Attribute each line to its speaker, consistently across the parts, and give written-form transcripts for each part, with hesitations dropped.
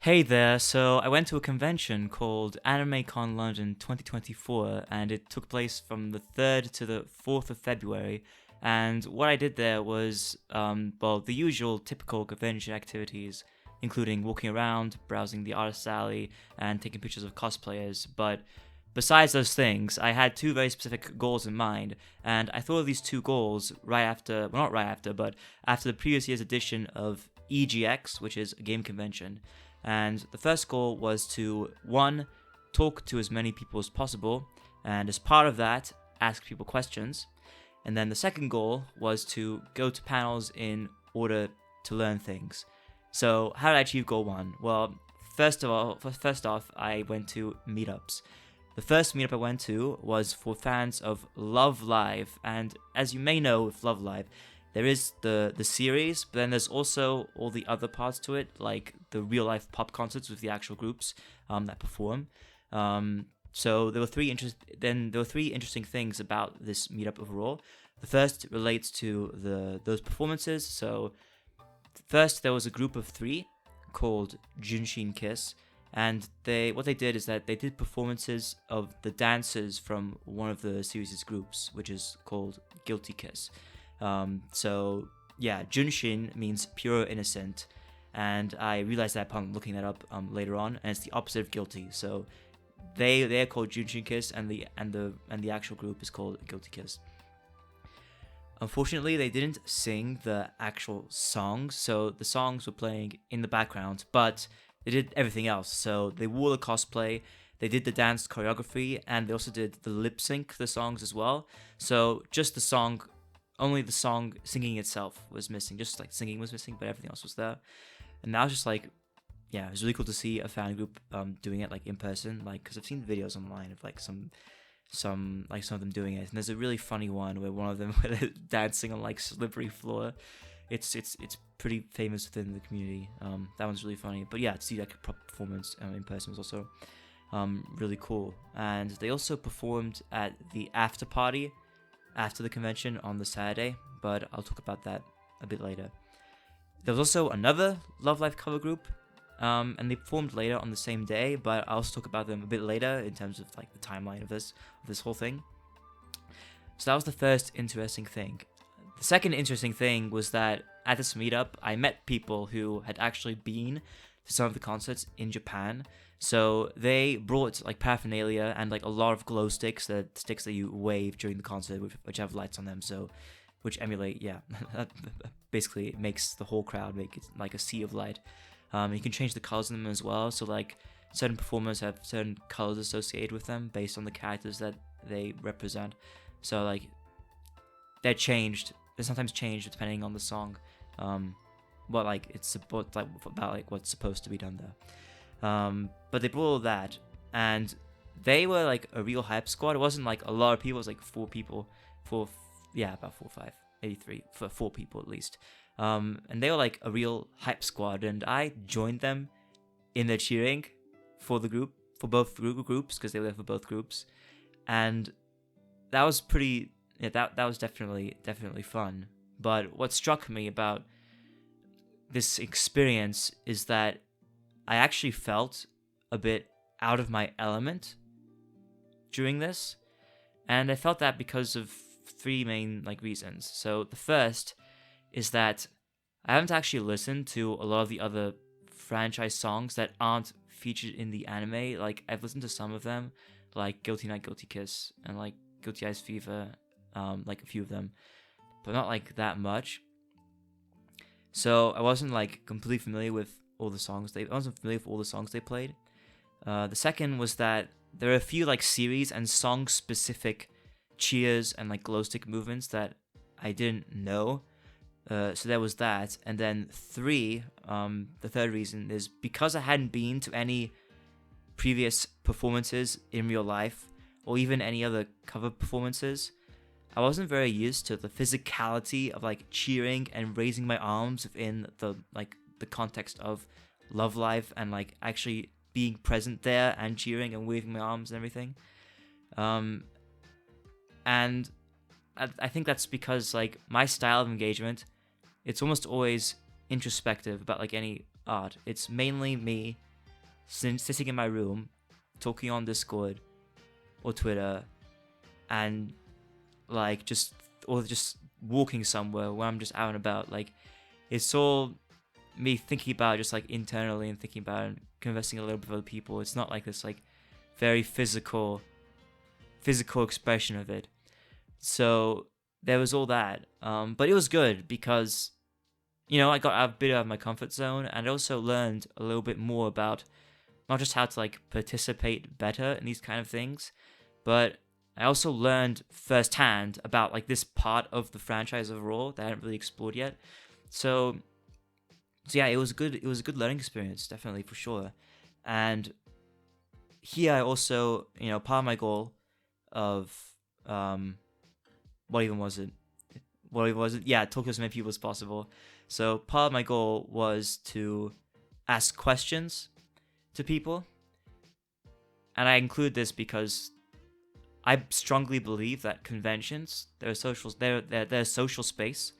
Speaker 1: Hey there, so I went to a convention called AnimeCon London 2024, and it took place from the 3rd to the 4th of February. And what I did there was, the usual typical convention activities, including walking around, browsing the artist alley, and taking pictures of cosplayers. But besides those things, I had two very specific goals in mind, and I thought of these two goals not right after, but after the previous year's edition of EGX, which is a game convention. And the first goal was to, one, talk to as many people as possible, and as part of that, ask people questions. And then the second goal was to go to panels in order to learn things. So how did I achieve goal one? Well, first off, I went to meetups. The first meetup I went to was for fans of Love Live, and as you may know with Love Live, there is the series, but then there's also all the other parts to it, like the real life pop concerts with the actual groups that perform. So there were three interesting things about this meetup overall. The first relates to those performances. So first there was a group of three called Junshin Kiss, and what they did is that they did performances of the dancers from one of the series' groups, which is called Guilty Kiss. Junshin means pure innocent, and I realized that upon looking that up later on, and it's the opposite of guilty. So they're called Junshin Kiss, and the actual group is called Guilty Kiss. Unfortunately, they didn't sing the actual songs, so the songs were playing in the background, but they did everything else. So they wore the cosplay, they did the dance choreography, and they also did the lip sync the songs as well. So just the song. Only the song singing itself was missing, just like singing was missing, but everything else was there. And that was just like, yeah, it was really cool to see a fan group doing it like in person, like because I've seen videos online of like some of them doing it, and there's a really funny one where one of them were dancing on like slippery floor. It's pretty famous within the community. That one's really funny, but yeah, to see like a proper performance in person was also really cool. And they also performed at the Afterparty after the convention on the Saturday, but I'll talk about that a bit later. There was also another Love Live cover group, and they performed later on the same day, but I'll also talk about them a bit later in terms of like the timeline of this whole thing. So that was the first interesting thing. The second interesting thing was that at this meetup, I met people who had actually been to some of the concerts in Japan. So they brought like paraphernalia and like a lot of glow sticks, the sticks that you wave during the concert, which have lights on them. So, which emulate, that basically makes the whole crowd make it like a sea of light. You can change the colors in them as well. So like certain performers have certain colors associated with them based on the characters that they represent. So like they're sometimes changed depending on the song. What like it's about like what's supposed to be done there. But they brought all that, and they were like a real hype squad. It wasn't like a lot of people. It was like about 4 or 5, maybe 3, 4 people at least. And they were like a real hype squad, and I joined them in their cheering for the group, for both groups, because they were there for both groups, and that was that was definitely fun. But what struck me about this experience is that I actually felt a bit out of my element during this, and I felt that because of 3 main like reasons. So the first is that I haven't actually listened to a lot of the other franchise songs that aren't featured in the anime. Like I've listened to some of them, like Guilty Night, Guilty Kiss, and like Guilty Eyes Fever, like a few of them, but not like that much. So I wasn't like completely familiar with all the songs I wasn't familiar with all the songs they played. The second was that there are a few like series and song specific cheers and like glow stick movements that I didn't know. So there was that. And then 3, the third reason is because I hadn't been to any previous performances in real life or even any other cover performances, I wasn't very used to the physicality of like cheering and raising my arms within the context of Love Live and like actually being present there and cheering and waving my arms and everything. And I think that's because like my style of engagement, it's almost always introspective about like any art. It's mainly me sitting in my room, talking on Discord or Twitter, and like just walking somewhere where I'm just out and about. Like, it's all me thinking about just like internally and thinking about and conversing a little bit with other people. It's not like this like very physical expression of it. So there was all that, but it was good because, you know, I got a bit out of my comfort zone, and I also learned a little bit more about not just how to like participate better in these kind of things, but I also learned firsthand about like this part of the franchise overall that I hadn't really explored yet. So yeah, it was good. It was a good learning experience, definitely, for sure. And here I also, you know, part of my goal of what even was it? Yeah, talk to as many people as possible. So part of my goal was to ask questions to people, and I include this because I strongly believe that conventions, they're social space,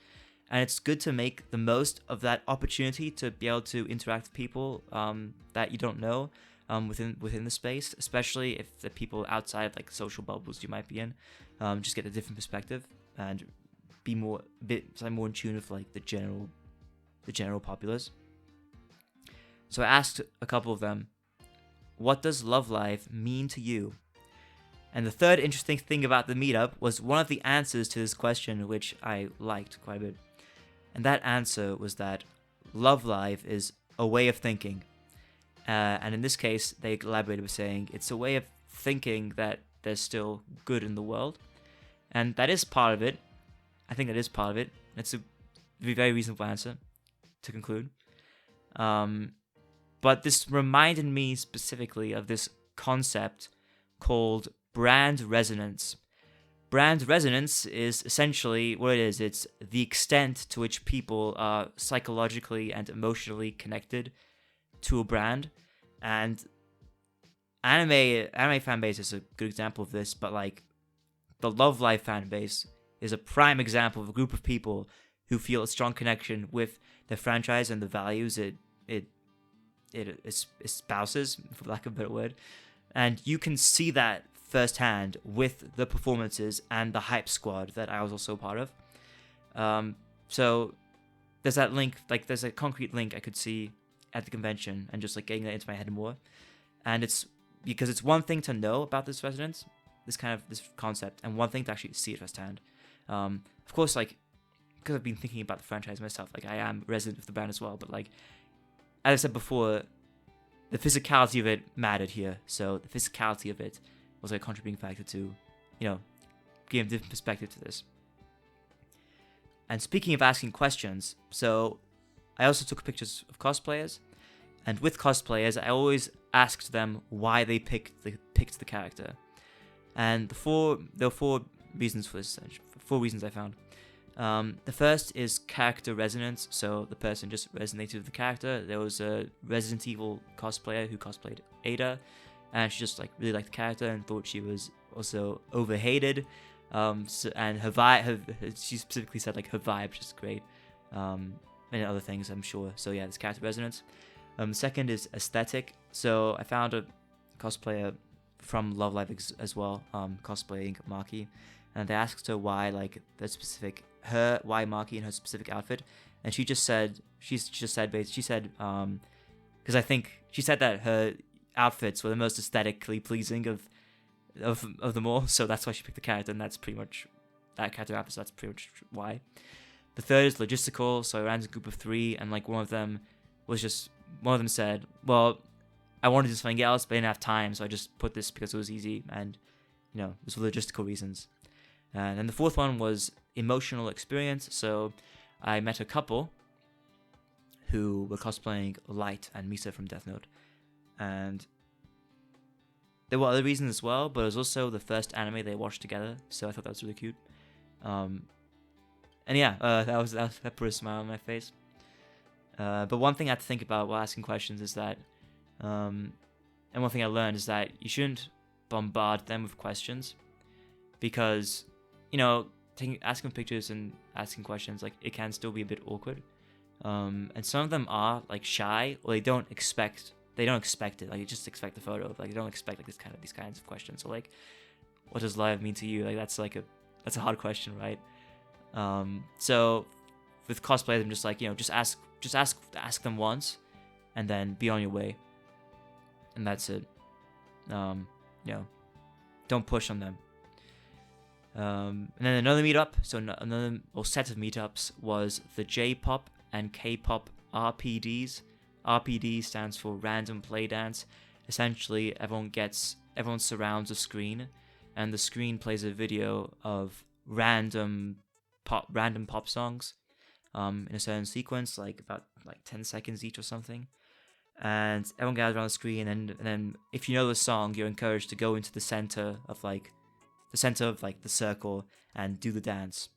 Speaker 1: and it's good to make the most of that opportunity to be able to interact with people that you don't know within the space, especially if the people outside of like social bubbles you might be in, just get a different perspective and be more in tune with like the general populace. So I asked a couple of them, what does love life mean to you? And the third interesting thing about the meetup was one of the answers to this question, which I liked quite a bit. And that answer was that love life is a way of thinking. And in this case, they elaborated by saying it's a way of thinking that there's still good in the world. And that is part of it. I think that is part of it. It's a very reasonable answer to conclude. But this reminded me specifically of this concept called brand resonance. Brand resonance is essentially what it is. It's the extent to which people are psychologically and emotionally connected to a brand. And anime fan base is a good example of this, but like the Love Life fan base is a prime example of a group of people who feel a strong connection with the franchise and the values it espouses, for lack of a better word. And you can see that firsthand with the performances and the hype squad that I was also part of. So there's that link, like there's a concrete link I could see at the convention and just like getting that into my head more. And it's because it's one thing to know about this resonance, this concept, and one thing to actually see it firsthand. Of course, like, because I've been thinking about the franchise myself, like I am resident of the brand as well, but like, as I said before, the physicality of it mattered here. So the physicality of it was a contributing factor to, you know, give a different perspective to this. And speaking of asking questions, so I also took pictures of cosplayers, and with cosplayers, I always asked them why they picked the character. And there were four reasons for this. 4 reasons I found. The first is character resonance, so the person just resonated with the character. There was a Resident Evil cosplayer who cosplayed Ada, and she just like really liked the character and thought she was also overhated. And she specifically said like her vibe, which is great, and other things I'm sure. So yeah, this character resonance. Second is aesthetic. So I found a cosplayer from Love Live as well, cosplaying Maki, and they asked her why why Maki in her specific outfit, and she said because I think she said that her outfits were the most aesthetically pleasing of them all, so that's why she picked the character, and that's pretty much that character outfit. So that's pretty much why. The third is logistical. So I ran a group of 3, and like one of them said, well, I wanted to do something else, but I didn't have time, so I just put this because it was easy, and you know, it was for logistical reasons. And then the fourth one was emotional experience. So I met a couple who were cosplaying Light and Misa from Death Note, and there were other reasons as well, but it was also the first anime they watched together, so I thought that was really cute. And yeah, that put a smile on my face. But one thing I had to think about while asking questions is that, and one thing I learned is that you shouldn't bombard them with questions, because, you know, asking pictures and asking questions, like, it can still be a bit awkward. And some of them are like shy, or they don't expect they don't expect it. Like, you just expect the photo. Like, they don't expect like these kinds of questions. So like, what does live mean to you? Like, that's a hard question, right? So with cosplayers, I'm just like, just ask them once, and then be on your way, and that's it. Don't push on them. And then another meetup, another set of meetups was the J-pop and K-pop RPDs. RPD stands for Random Play Dance. Essentially, everyone surrounds a screen, and the screen plays a video of random pop songs, in a certain sequence, like about 10 seconds each or something. And everyone gathers around the screen, and then if you know the song, you're encouraged to go into the center of the circle and do the dance.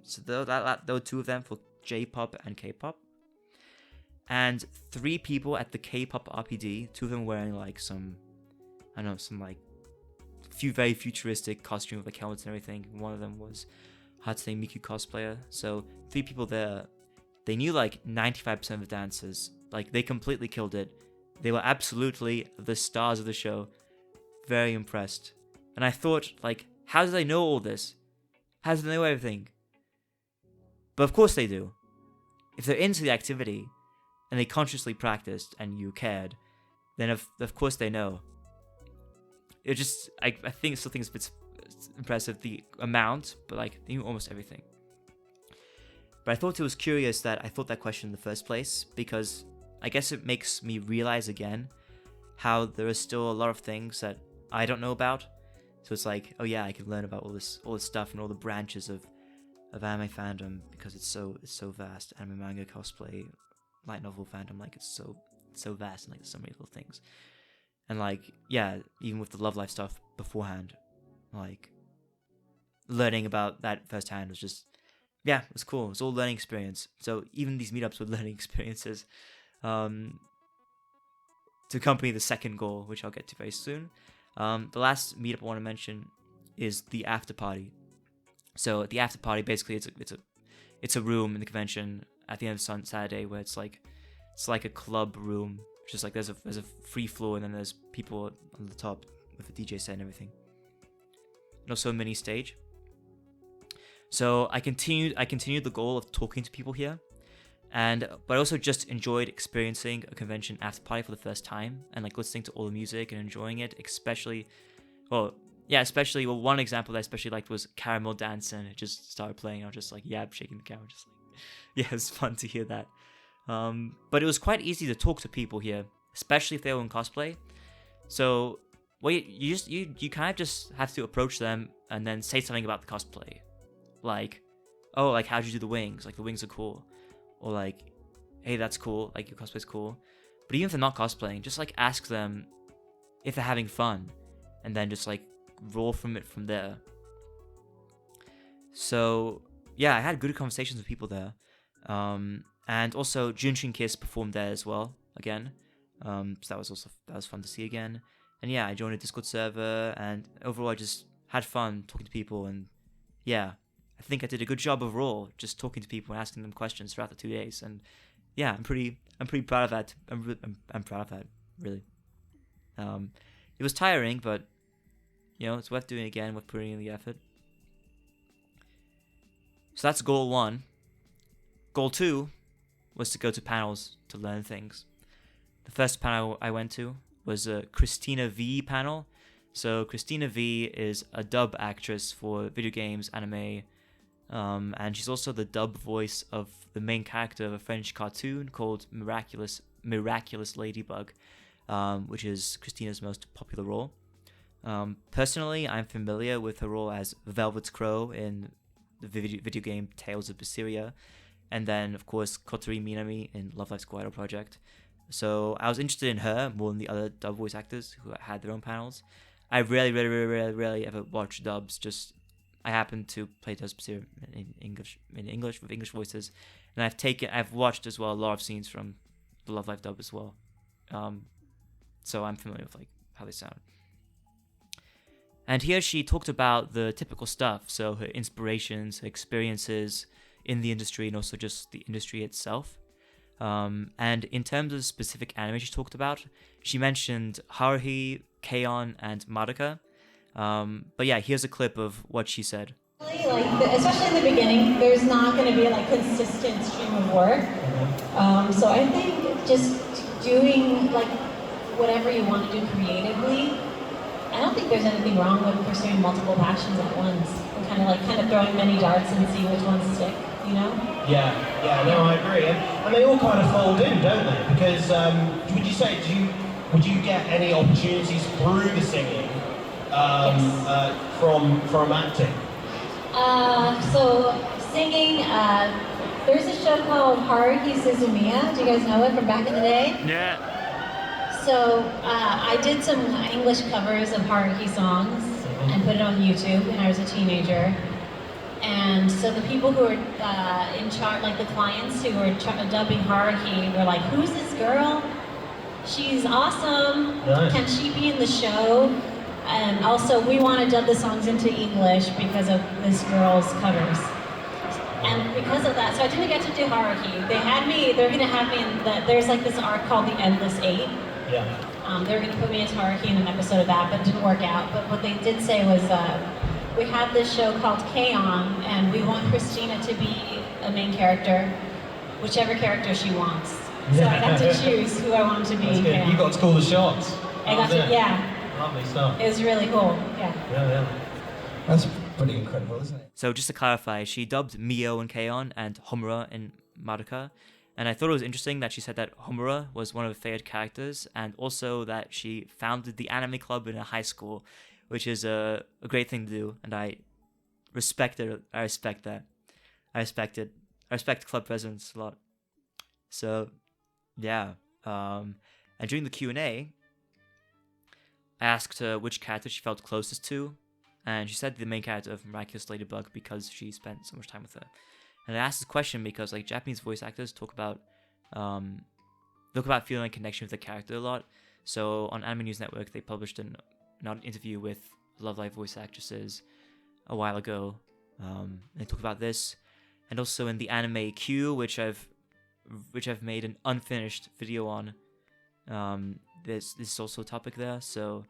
Speaker 1: So there were two of them for J-pop and K-pop. And 3 people at the K-pop RPD, 2 of them wearing some few very futuristic costume with like helmets and everything. One of them was Hatsune Miku cosplayer. So 3 people there, they knew 95% of the dances. Like, they completely killed it. They were absolutely the stars of the show. Very impressed. And I thought, how do they know all this? How do they know everything? But of course they do. If they're into the activity, and they consciously practiced, and you cared, then of course they know. It just, I still think it's impressive, the amount, but they knew almost everything. But I thought it was curious that I thought that question in the first place, because I guess it makes me realize again how there are still a lot of things that I don't know about. So it's oh yeah, I can learn about all this stuff and all the branches of anime fandom, because it's so vast. Anime, manga, cosplay, light novel fandom, it's so vast, and there's so many little things. And yeah, even with the Love Life stuff beforehand, learning about that firsthand was just, yeah, it was cool. It was all learning experience. So even these meetups were learning experiences, to accompany the second goal, which I'll get to very soon. The last meetup I want to mention is the Afterparty. So at the Afterparty, basically, it's a room in the convention at the end of Saturday where it's like a club room. Just there's a free floor, and then there's people on the top with a DJ set and everything, and also a mini stage. So I continued the goal of talking to people here, but I also just enjoyed experiencing a convention after party for the first time, and listening to all the music and enjoying it. One example that I especially liked was Caramel Dance, and it just started playing. I was just shaking the camera, yeah, it was fun to hear that. But it was quite easy to talk to people here, especially if they were in cosplay. So, you kind of just have to approach them and then say something about the cosplay, how'd you do the wings? The wings are cool, or hey, that's cool. Your cosplay's cool. But even if they're not cosplaying, just ask them if they're having fun, and then just roll from there. So yeah, I had good conversations with people there. And also Junshin Kiss performed there as well again. So that was fun to see again. And yeah, I joined a Discord server, and overall I just had fun talking to people, and yeah, I think I did a good job overall, just talking to people and asking them questions throughout the 2 days. And yeah, I'm pretty proud of that. I'm proud of that, really. It was tiring, but it's worth doing again, worth putting in the effort. So that's goal 1. Goal 2 was to go to panels to learn things. The first panel I went to was a Cristina V panel. So Cristina V is a dub actress for video games, anime, and she's also the dub voice of the main character of a French cartoon called Miraculous Ladybug, which is Christina's most popular role. Personally, I'm familiar with her role as Velvet Crow in the video game Tales of Berseria, and then, of course, Kotori Minami in Love Live Squad Project. So I was interested in her more than the other dub voice actors who had their own panels. I rarely ever watch dubs. Just I happen to play Tales of Berseria in English with English voices, and I've watched as well a lot of scenes from the Love Live dub as well. So I'm familiar with how they sound. And here she talked about the typical stuff, so her inspirations, her experiences in the industry, and also just the industry itself. And in terms of specific anime she talked about, she mentioned Haruhi, Keion, and Madoka. But yeah, here's a clip of what she said.
Speaker 2: Like, especially in the beginning, there's not going to be like consistent stream of work. So I think just doing like whatever you want to do creatively, I don't think there's anything wrong with pursuing multiple passions at once. And kind of throwing many darts and see which ones stick, you know?
Speaker 3: Yeah, no, I agree. And they all kind of fold in, don't they? Because would you get any opportunities through the singing from acting?
Speaker 2: So singing, there's a show called Haruhi Suzumiya. Do you guys know it from back in the day?
Speaker 1: Yeah.
Speaker 2: So I did some English covers of Haruhi songs and put it on YouTube when I was a teenager. And so the people who were in charge, like the clients who were dubbing Haruhi, were like, "Who's this girl? She's awesome.
Speaker 3: Nice.
Speaker 2: Can she be in the show?" And also, we want to dub the songs into English because of this girl's covers. And because of that, so I didn't get to do Haruhi. They're going to have me in there's like this arc called The Endless Eight.
Speaker 3: Yeah.
Speaker 2: They were going to put me as Haruhi in an episode of that, but it didn't work out. But what they did say was, we have this show called K-On, and we want Cristina to be a main character, whichever character she wants. So I got to choose who I wanted to be.
Speaker 3: That's good. You got to call the shots.
Speaker 2: I got to, yeah.
Speaker 3: Lovely stuff.
Speaker 2: It was really cool, yeah.
Speaker 3: Yeah.
Speaker 4: That's pretty incredible, isn't it?
Speaker 1: So just to clarify, she dubbed Mio in Keion and Homura in Madoka. And I thought it was interesting that she said that Homura was one of her favorite characters, and also that she founded the anime club in a high school, which is a great thing to do, and I respect it. I respect that. I respect club presidents a lot. So, yeah. And during the Q&A, I asked her which character she felt closest to, and she said the main character of Miraculous Ladybug because she spent so much time with her. And I asked this question because like Japanese voice actors talk about feeling a connection with the character a lot. So on Anime News Network, they published an interview with Love Live voice actresses a while ago. And they talk about this, and also in the Anime Q, which I've made an unfinished video on. This is also a topic there. So,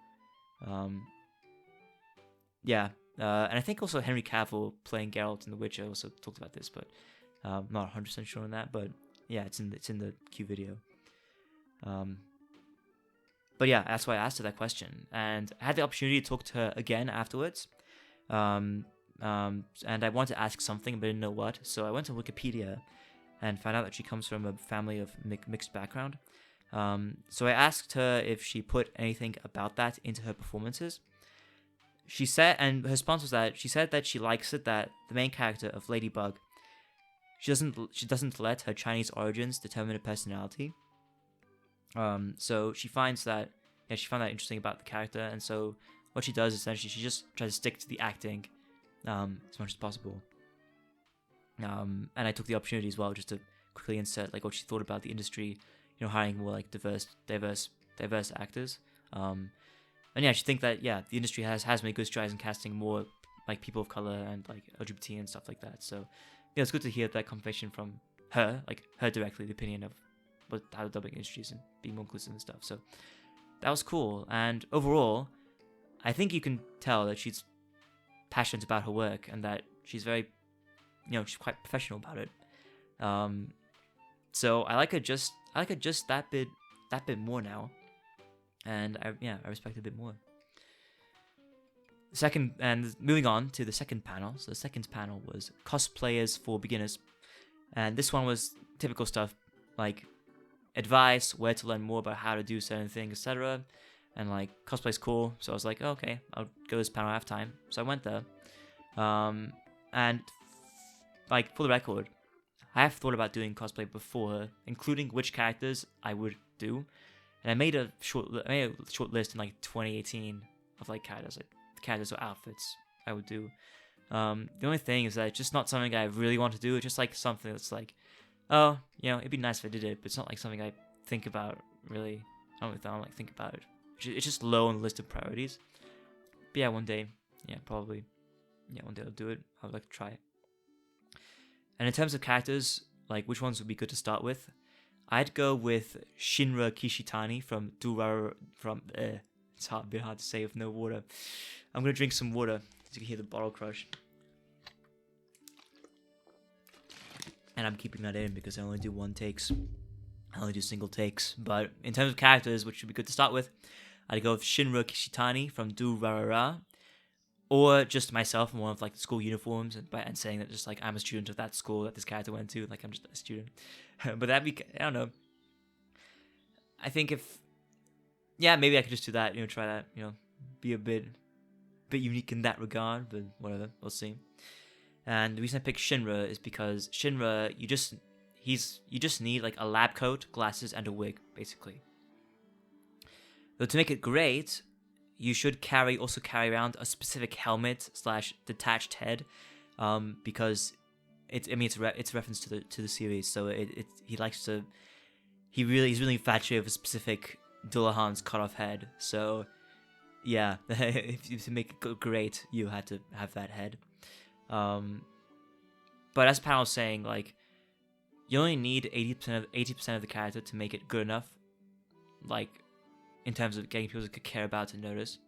Speaker 1: yeah. And I think also Henry Cavill playing Geralt in The Witcher also talked about this, but I'm not 100% sure on that. But yeah, it's in the Q video. But yeah, that's why I asked her that question, and I had the opportunity to talk to her again afterwards. And I wanted to ask something, but I didn't know what. So I went to Wikipedia and found out that she comes from a family of mixed background. So I asked her if she put anything about that into her performances. She said, and her response was that she said that she likes it that the main character of Ladybug, she doesn't let her Chinese origins determine her personality. So she found that interesting about the character, and so what she does essentially, she just tries to stick to the acting as much as possible. And I took the opportunity as well just to quickly insert like what she thought about the industry, hiring more like diverse actors. And yeah, she think that the industry has made good strides in casting more like people of color and like LGBT and stuff like that. So yeah, it's good to hear that confirmation from her, like her directly, the opinion of how the dubbing industry is and being more inclusive and stuff. So that was cool. And overall, I think you can tell that she's passionate about her work and that she's very, she's quite professional about it. So I like her just that bit more now. And I respect it a bit more. Moving on to the second panel. So the second panel was Cosplayers for Beginners. And this one was typical stuff like advice, where to learn more about how to do certain things, etc. And like cosplay's cool, so I was like, okay, I'll go to this panel, I have time. So I went there. And like for the record, I have thought about doing cosplay before, including which characters I would do. And I made a short list in like 2018 of like characters or outfits I would do. The only thing is that it's just not something I really want to do. It's just like something that's like, oh, it'd be nice if I did it, but it's not like something I think about really. I don't like think about it. It's just low on the list of priorities. But yeah, one day, probably. Yeah, one day I'll do it. I would like to try it. And in terms of characters, like which ones would be good to start with, I'd go with Shinra Kishitani from Durara. It's a bit hard to say with no water. I'm gonna drink some water so you can hear the bottle crush. And I'm keeping that in because I only do I only do single takes. But in terms of characters, which would be good to start with, I'd go with Shinra Kishitani from Durara. Or just myself in one of like the school uniforms and saying that just like I'm a student of that school that this character went to, like I'm just a student. But that'd be, I don't know. I think maybe I could just do that, try that, be a bit unique in that regard, but whatever, we'll see. And the reason I picked Shinra is because Shinra, you just need like a lab coat, glasses, and a wig, basically. Though to make it great, you should also carry around a specific helmet / detached head, because it's a reference to the series. So he's really infatuated with a specific Dullahan's cut off head. So yeah, to make it go great, you had to have that head. But as Pan was saying, like you only need 80% of the character to make it good enough, like in terms of getting people to care about and notice.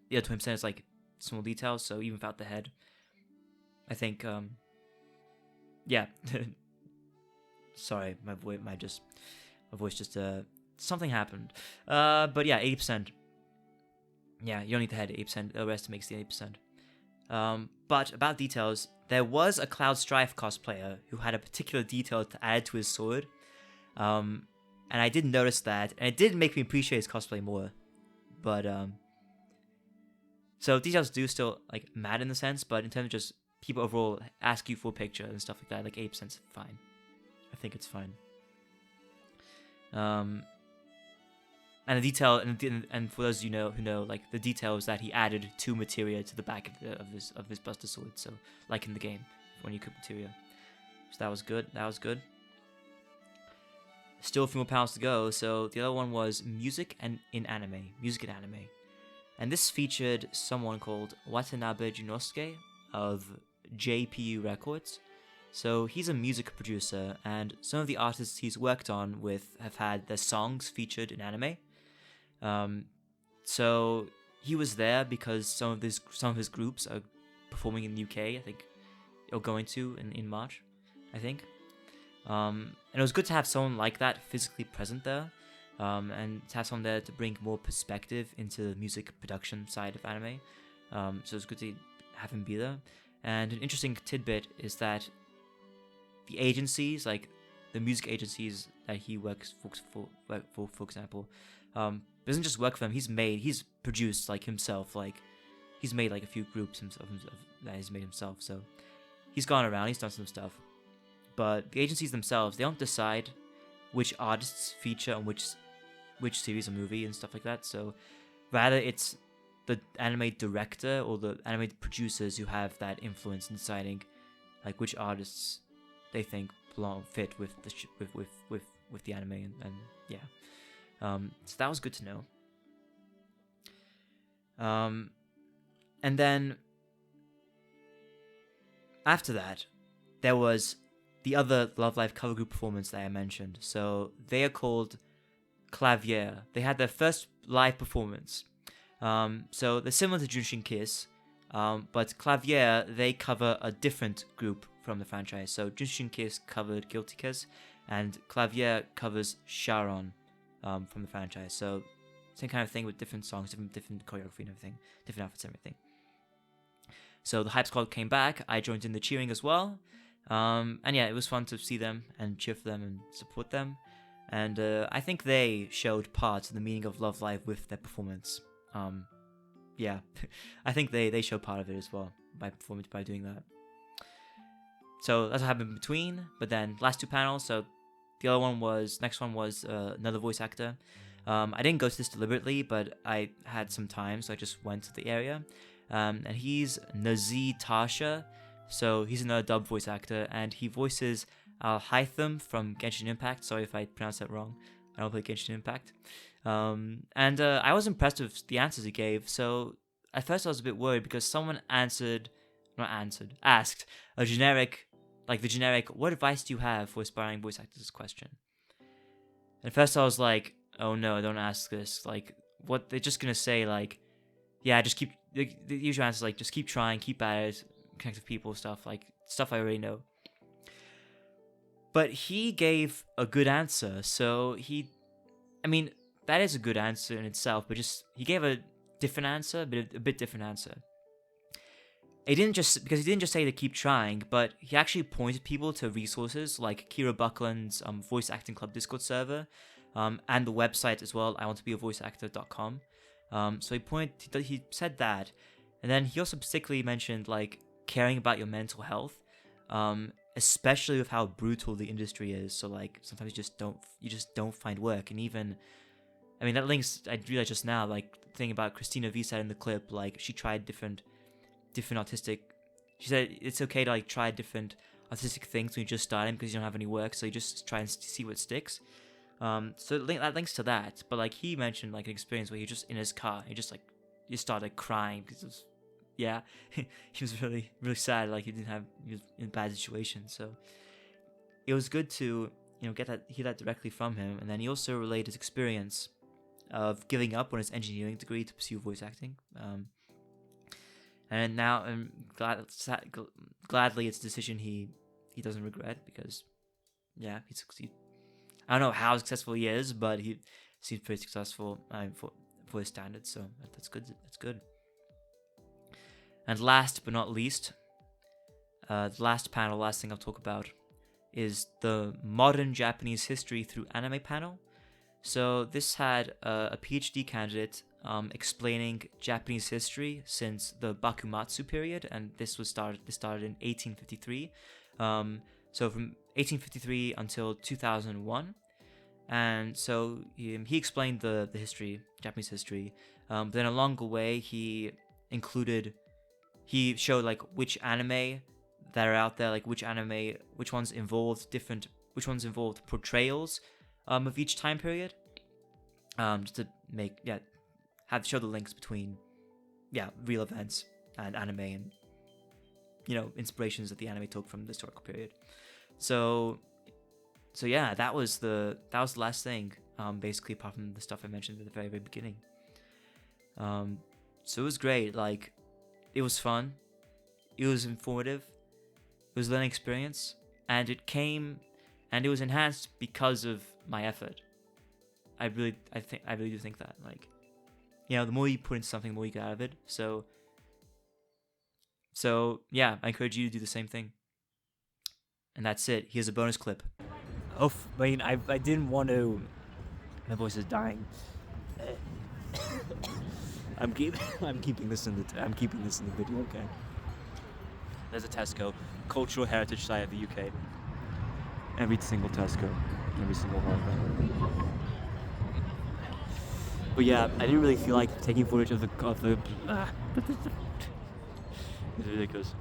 Speaker 1: The other 20% is like small details, so even without the head, I think yeah. Sorry, my voice just something happened. But yeah, 80%. Yeah, you don't need the head, 80%. The rest makes the 80%. But about details, there was a Cloud Strife cosplayer who had a particular detail to add to his sword. And I did notice that, and it did make me appreciate his cosplay more. But so details do still like matter in the sense, but in terms of just people overall ask you for a picture and stuff like that, like 80% is fine. I think it's fine. And the detail, and for those who know, like the detail is that he added 2 materia to the back of his Buster sword, so like in the game when you cook materia. So that was good. Still a few more panels to go. So the other one was music in anime. And this featured someone called Watanabe Junnosuke of JPU Records. So he's a music producer, and some of the artists he's worked on with have had their songs featured in anime. So he was there because some of his groups are performing in the UK, I think, or going to in March, I think. And it was good to have someone like that physically present there, and to have someone there to bring more perspective into the music production side of anime. So it's good to have him be there. And an interesting tidbit is that the agencies, like the music agencies that he works for example, doesn't just work for them. He's produced like himself, like he's made like a few groups himself that he's made himself. So he's gone around, he's done some stuff. But the agencies themselves, they don't decide which artists feature on which series or movie and stuff like that. So rather it's the anime director or the anime producers who have that influence in deciding like which artists they think fit with the anime and yeah. So that was good to know. And then after that, there was the other Love Live cover group performance that I mentioned. So they are called CLaVier. They had their first live performance. So they're similar to Junshin Kiss, but CLaVier, they cover a different group from the franchise. So Junshin Kiss covered Guilty Kiss, and CLaVier covers Sharon from the franchise. So same kind of thing with different songs, different choreography and everything, different outfits and everything. So the Hype Squad came back. I joined in the cheering as well. And yeah, it was fun to see them and cheer for them and support them. And I think they showed part of the meaning of Love Live with their performance. Yeah, I think they showed part of it as well by doing that. So that's what happened in between. But then last 2 panels. So the next one was another voice actor. I didn't go to this deliberately, but I had some time, so I just went to the area. And he's Nazeeh Tarsha. So he's another dub voice actor, and he voices Hytham from Genshin Impact. Sorry if I pronounced that wrong. I don't play Genshin Impact. And I was impressed with the answers he gave. So at first I was a bit worried because someone asked a generic, what advice do you have for aspiring voice actors question? At first I was like, oh no, don't ask this. Like, what they're just gonna say, like, yeah, just keep. The usual answer is like, just keep trying, keep at it, connect with people, stuff I already know. But he gave a good answer, so I mean, that is a good answer in itself, but he gave a different answer, but a bit different answer. Because he didn't just say to keep trying, but he actually pointed people to resources like Kira Buckland's Voice Acting Club Discord server, and the website as well, iwanttobeavoiceactor.com. So he said that, and then he also particularly mentioned like caring about your mental health, especially with how brutal the industry is. So like sometimes you just don't find work, and even, I mean, that links, I realized just now, like the thing about Cristina V said in the clip, like she tried different artistic, she said it's okay to like try different artistic things when you're just starting because you don't have any work, so you just try and see what sticks. So that links to that, but like he mentioned like an experience where he was just in his car, he started crying because it was, yeah, he was really, really sad, like he was in a bad situation. So it was good to, hear that directly from him. And then he also relayed his experience of giving up on his engineering degree to pursue voice acting. And now I'm gladly it's a decision he doesn't regret, because yeah, he succeeded. I don't know how successful he is, but he seems pretty successful for his standards, so that's good. That's good. And last but not least, the last thing I'll talk about is the Modern Japanese History Through Anime panel. So this had a PhD candidate explaining Japanese history since the Bakumatsu period, and this started in 1853. So from 1853 until 2001, and so he explained the history, Japanese history. Then along the way, he showed like which anime that are out there, like which ones involved portrayals of each time period, just to show the links between real events and anime, and inspirations that the anime took from the historical period. So yeah, that was the last thing, basically, apart from the stuff I mentioned at the very, very beginning. So it was great. Like, it was fun, it was informative, it was a learning experience, and it was enhanced because of my effort. I really do think that, like, the more you put into something, the more you get out of it. So yeah, I encourage you to do the same thing. And that's it. Here's a bonus clip. Oh, I didn't want to. My voice is dying. I'm keeping this in the video. Okay. There's a Tesco, cultural heritage site of the UK. Every single Tesco, every single one of them. But yeah, I didn't really feel like taking footage of the. It's ridiculous.